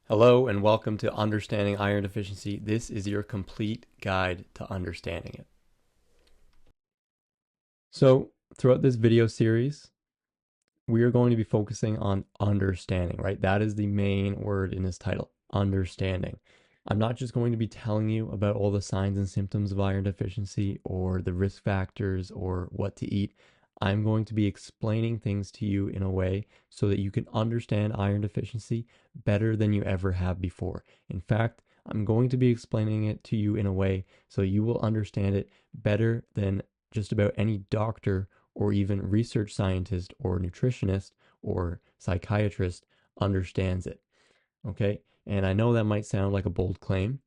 Hello and welcome to Understanding Iron Deficiency. This is your complete guide to understanding it. So, throughout this video series, we are going to be focusing on understanding, right? That is the main word in this title, understanding. I'm not just going to be telling you about all the signs and symptoms of iron deficiency or the risk factors or what to eat. I'm going to be explaining things to you in a way so that you can understand iron deficiency better than you ever have before. In fact, I'm going to be explaining it to you in a way so you will understand it better than just about any doctor or even research scientist or nutritionist or psychiatrist understands it. Okay. And I know that might sound like a bold claim,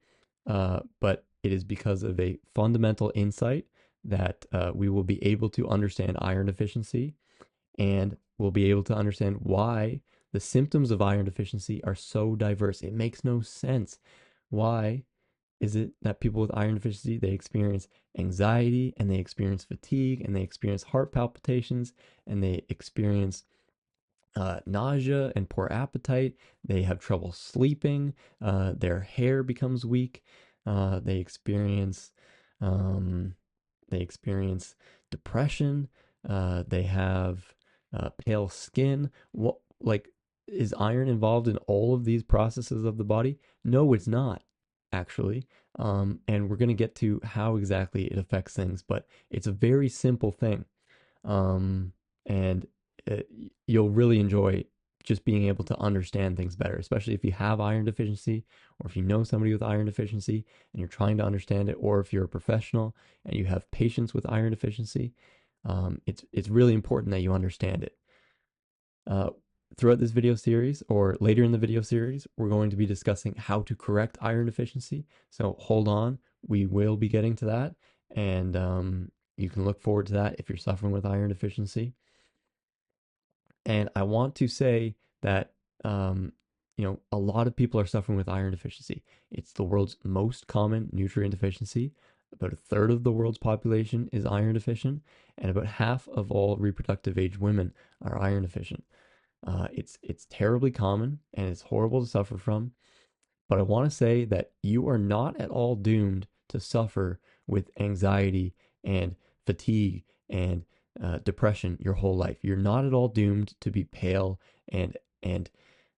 but it is because of a fundamental insight that we will be able to understand iron deficiency and we'll be able to understand why the symptoms of iron deficiency are so diverse. It makes no sense. Why is it that people with iron deficiency they experience anxiety and they experience fatigue and they experience heart palpitations and they experience nausea and poor appetite. They have trouble sleeping. Their hair becomes weak. They experience um, they experience depression. They have pale skin. What like is iron involved in all of these processes of the body? No, it's not actually. And we're going to get to how exactly it affects things, but it's a very simple thing. And it, you'll really enjoy just being able to understand things better, especially if you have iron deficiency or if you know somebody with iron deficiency and you're trying to understand it, or if you're a professional and you have patients with iron deficiency. It's really important that you understand it. Uh, Throughout this video series or later in the video series, we're going to be discussing how to correct iron deficiency. So hold on, we will be getting to that, and you can look forward to that if you're suffering with iron deficiency. And I want to say that, um, a lot of people are suffering with iron deficiency. It's the world's most common nutrient deficiency. About a third of the world's population is iron deficient, and about half of all reproductive age women are iron deficient. It's terribly common and it's horrible to suffer from. But I want to say that you are not at all doomed to suffer with anxiety and fatigue and depression your whole life. You're not at all doomed to be pale and and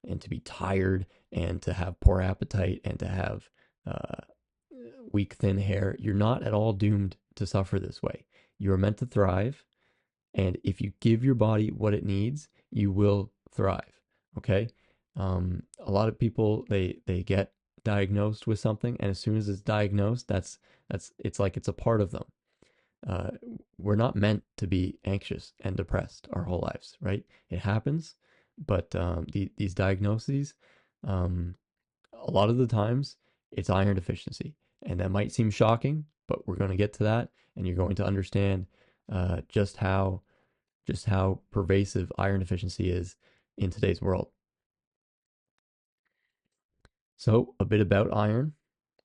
and to be tired and to have poor appetite and to have uh, weak, thin hair. You're not at all doomed to suffer this way. You are meant to thrive, and if you give your body what it needs, you will thrive. Okay. A lot of people they get diagnosed with something, and as soon as it's diagnosed, that's it's like it's a part of them. Uh, we're not meant to be anxious and depressed our whole lives, right? It happens, but these diagnoses, um, a lot of the times, it's iron deficiency, and that might seem shocking, but we're going to get to that, and you're going to understand just how pervasive iron deficiency is in today's world. So, a bit about iron.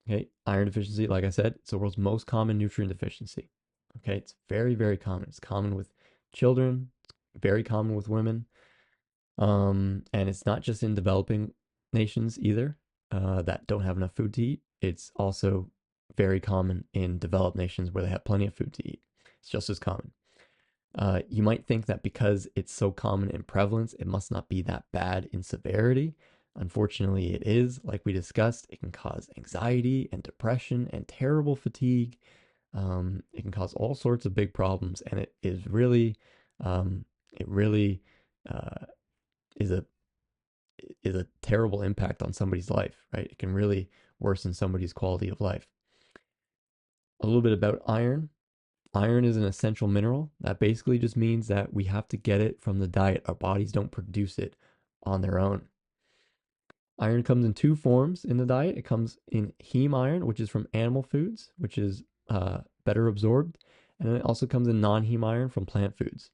Okay, iron deficiency, like I said, it's the world's most common nutrient deficiency. Okay, it's very, very common. It's common with children, it's very common with women. And it's not just in developing nations either that don't have enough food to eat. It's also very common in developed nations where they have plenty of food to eat. It's just as common. You might think that because it's so common in prevalence, it must not be that bad in severity. Unfortunately, it is. Like we discussed, it can cause anxiety and depression and terrible fatigue. It can cause all sorts of big problems, and it really uh, is a terrible impact on somebody's life, right? It can really worsen somebody's quality of life. A little bit about iron. Iron is an essential mineral. That basically just means that we have to get it from the diet. Our bodies don't produce it on their own. Iron comes in two forms in the diet. It comes in heme iron, which is from animal foods, which is better absorbed. And then it also comes in non heme iron from plant foods.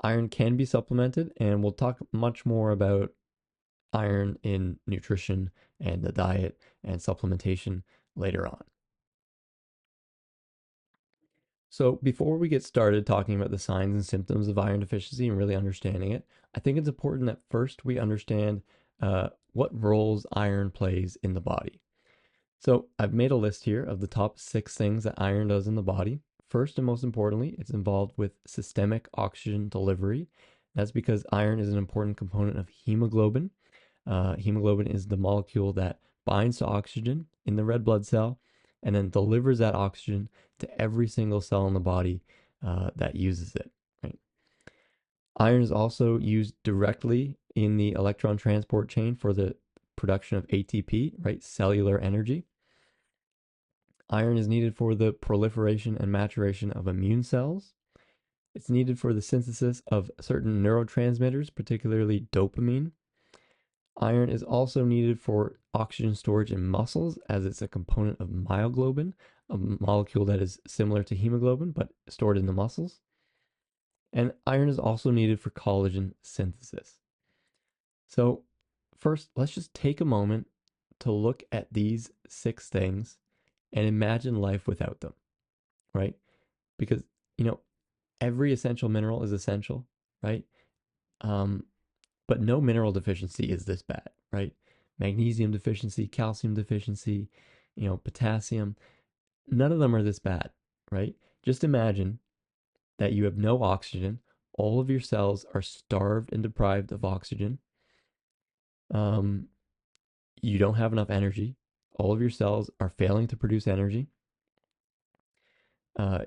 Iron can be supplemented, and we'll talk much more about iron in nutrition and the diet and supplementation later on. So, before we get started talking about the signs and symptoms of iron deficiency and really understanding it, I think it's important that first we understand what roles iron plays in the body. So I've made a list here of the top 6 things that iron does in the body. First and most importantly, it's involved with systemic oxygen delivery. That's because iron is an important component of hemoglobin. Hemoglobin is the molecule that binds to oxygen in the red blood cell and then delivers that oxygen to every single cell in the body that uses it. Right? Iron is also used directly in the electron transport chain for the production of ATP, right? Cellular energy. Iron is needed for the proliferation and maturation of immune cells. It's needed for the synthesis of certain neurotransmitters, particularly dopamine. Iron is also needed for oxygen storage in muscles as it's a component of myoglobin, a molecule that is similar to hemoglobin but stored in the muscles. And iron is also needed for collagen synthesis. So, first, let's just take a moment to look at these 6 things and imagine life without them, right? Because, you know, every essential mineral is essential, right? Um, but no mineral deficiency is this bad, right? Magnesium deficiency, calcium deficiency, potassium, none of them are this bad, right? Just imagine that you have no oxygen, all of your cells are starved and deprived of oxygen. Um, you don't have enough energy. All of your cells are failing to produce energy.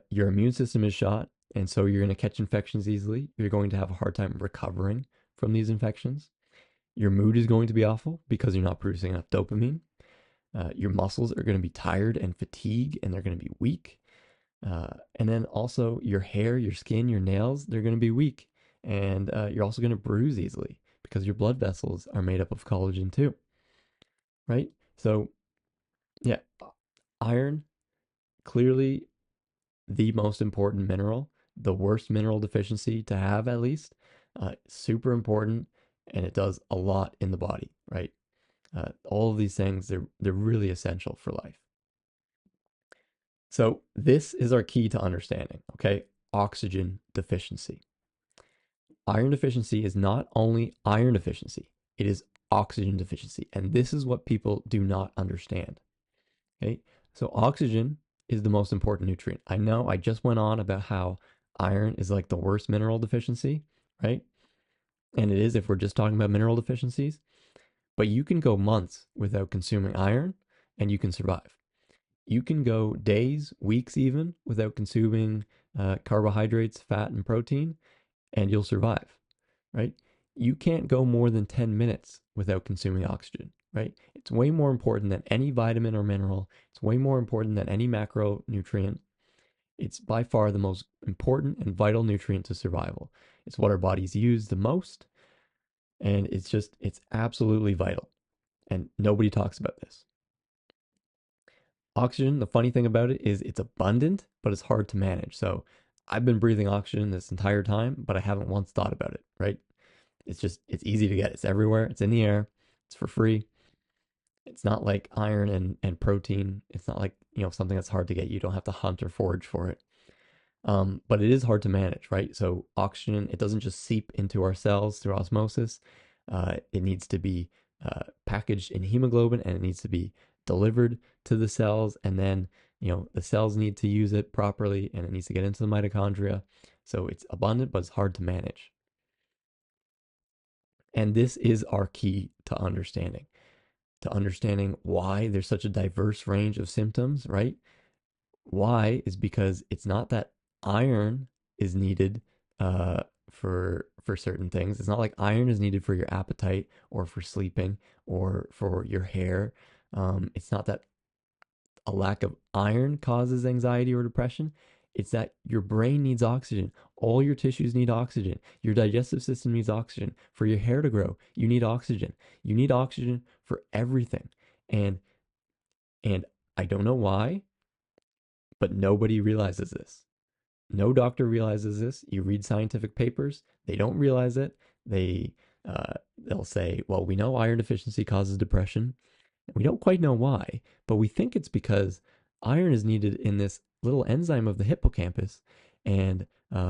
Your immune system is shot, and so you're going to catch infections easily. You're going to have a hard time recovering from these infections. Your mood is going to be awful because you're not producing enough dopamine. Your muscles are going to be tired and fatigued, and they're going to be weak. And then also your hair, your skin, your nails, they're going to be weak. And you're also going to bruise easily because your blood vessels are made up of collagen too, right? So, yeah, iron, clearly the most important mineral, the worst mineral deficiency to have at least. Super important, and it does a lot in the body, right? All of these things, they're really essential for life. So this is our key to understanding, okay? Oxygen deficiency. Iron deficiency is not only iron deficiency, it is oxygen deficiency. And this is what people do not understand, okay? So oxygen is the most important nutrient. I know I just went on about how iron is like the worst mineral deficiency, right? And it is if we're just talking about mineral deficiencies, but you can go months without consuming iron and you can survive. You can go days, weeks even, without consuming carbohydrates, fat, and protein, and you'll survive, right? You can't go more than 10 minutes without consuming oxygen, right? It's way more important than any vitamin or mineral. It's way more important than any macronutrient. It's by far the most important and vital nutrient to survival. It's what our bodies use the most, and it's absolutely vital. And nobody talks about this. Oxygen, the funny thing about it is it's abundant, but it's hard to manage. So I've been breathing oxygen this entire time, but I haven't once thought about it, right? It's easy to get. It's everywhere. It's in the air. It's for free. It's not like iron and protein. It's not like, something that's hard to get. You don't have to hunt or forage for it. But it is hard to manage, right? So oxygen, it doesn't just seep into our cells through osmosis. It needs to be packaged in hemoglobin and it needs to be delivered to the cells. And then, the cells need to use it properly and it needs to get into the mitochondria. So it's abundant, but it's hard to manage. And this is our key to understanding why there's such a diverse range of symptoms, right? Why is because it's not that iron is needed for certain things. It's not like iron is needed for your appetite or for sleeping or for your hair. It's not that a lack of iron causes anxiety or depression. It's that your brain needs oxygen. All your tissues need oxygen. Your digestive system needs oxygen. For your hair to grow, you need oxygen. You need oxygen for everything. And I don't know why, but nobody realizes this. No doctor realizes this. You read scientific papers, they don't realize it. They'll say, "Well, we know iron deficiency causes depression. We don't quite know why, but we think it's because iron is needed in this little enzyme of the hippocampus, and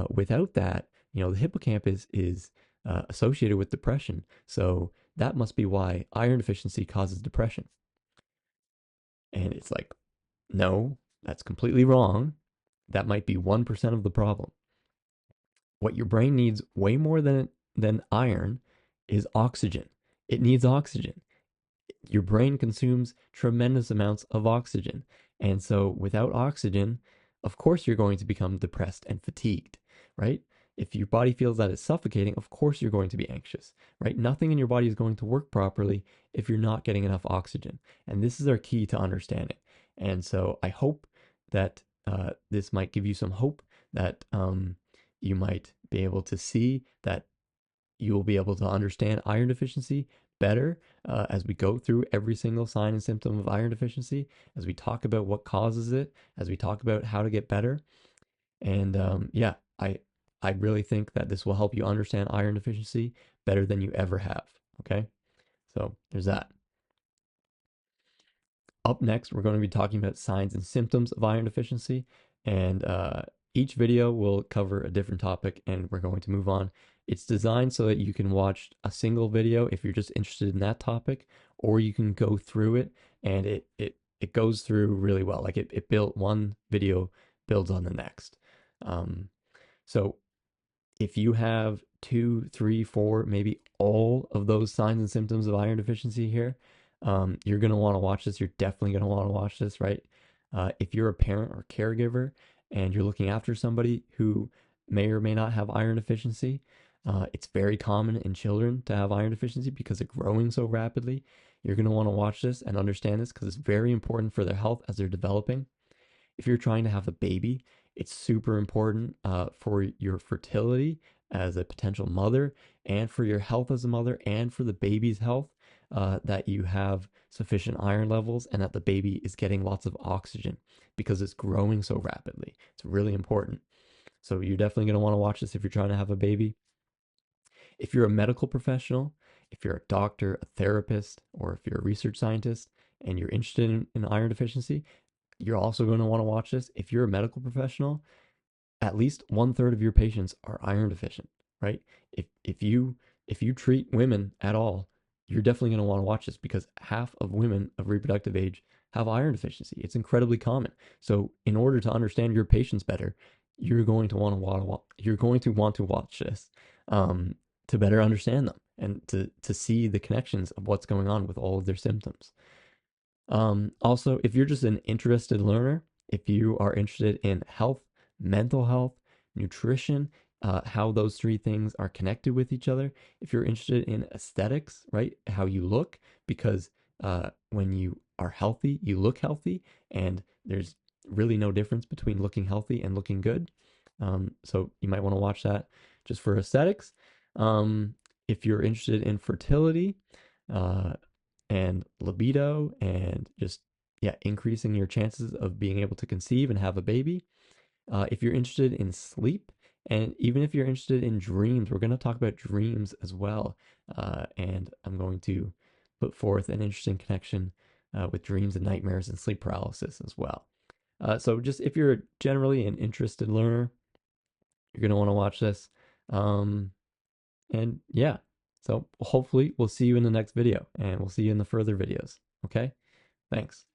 without that, the hippocampus is associated with depression. So That must be why iron deficiency causes depression. And it's like, no, that's completely wrong. That might be 1% of the problem. What your brain needs way more than iron is oxygen. It needs oxygen. Your brain consumes tremendous amounts of oxygen. And so without oxygen, of course you're going to become depressed and fatigued, right? If your body feels that it's suffocating, of course you're going to be anxious, right? Nothing in your body is going to work properly if you're not getting enough oxygen. And this is our key to understanding. And so I hope that this might give you some hope that you might be able to see that you will be able to understand iron deficiency better as we go through every single sign and symptom of iron deficiency, as we talk about what causes it, as we talk about how to get better. And yeah, I really think that this will help you understand iron deficiency better than you ever have. Okay, so there's that. Up next, we're going to be talking about signs and symptoms of iron deficiency, and each video will cover a different topic, and we're going to move on. It's designed so that you can watch a single video if you're just interested in that topic, or you can go through it, and it goes through really well. Like it built one video builds on the next. So if you have two, three, four, maybe all of those signs and symptoms of iron deficiency here, you're going to want to watch this. You're definitely going to want to watch this, right? If you're a parent or caregiver and you're looking after somebody who may or may not have iron deficiency, it's very common in children to have iron deficiency because it's growing so rapidly. You're going to want to watch this and understand this because it's very important for their health as they're developing. If you're trying to have a baby, it's super important for your fertility as a potential mother and for your health as a mother and for the baby's health that you have sufficient iron levels and that the baby is getting lots of oxygen because it's growing so rapidly. It's really important. So you're definitely going to want to watch this if you're trying to have a baby. If you're a medical professional, if you're a doctor, a therapist, or if you're a research scientist and you're interested in iron deficiency, you're also going to want to watch this. If you're a medical professional, at least 1/3 of your patients are iron deficient, right? If you treat women at all, you're definitely going to want to watch this because half of women of reproductive age have iron deficiency. It's incredibly common. So in order to understand your patients better, you're going to want to watch this to better understand them and to see the connections of what's going on with all of their symptoms. Also, if you're just an interested learner, if you are interested in health, mental health, nutrition, how those three things are connected with each other, if you're interested in aesthetics, right, how you look, because when you are healthy, you look healthy, and there's really no difference between looking healthy and looking good. So you might want to watch that just for aesthetics. If you're interested in fertility, and libido and just yeah increasing your chances of being able to conceive and have a baby, if you're interested in sleep, and even if you're interested in dreams, we're going to talk about dreams as well, and I'm going to put forth an interesting connection with dreams and nightmares and sleep paralysis as well. So just if you're generally an interested learner, you're going to want to watch this. And yeah, so hopefully we'll see you in the next video and we'll see you in the further videos. Okay, thanks.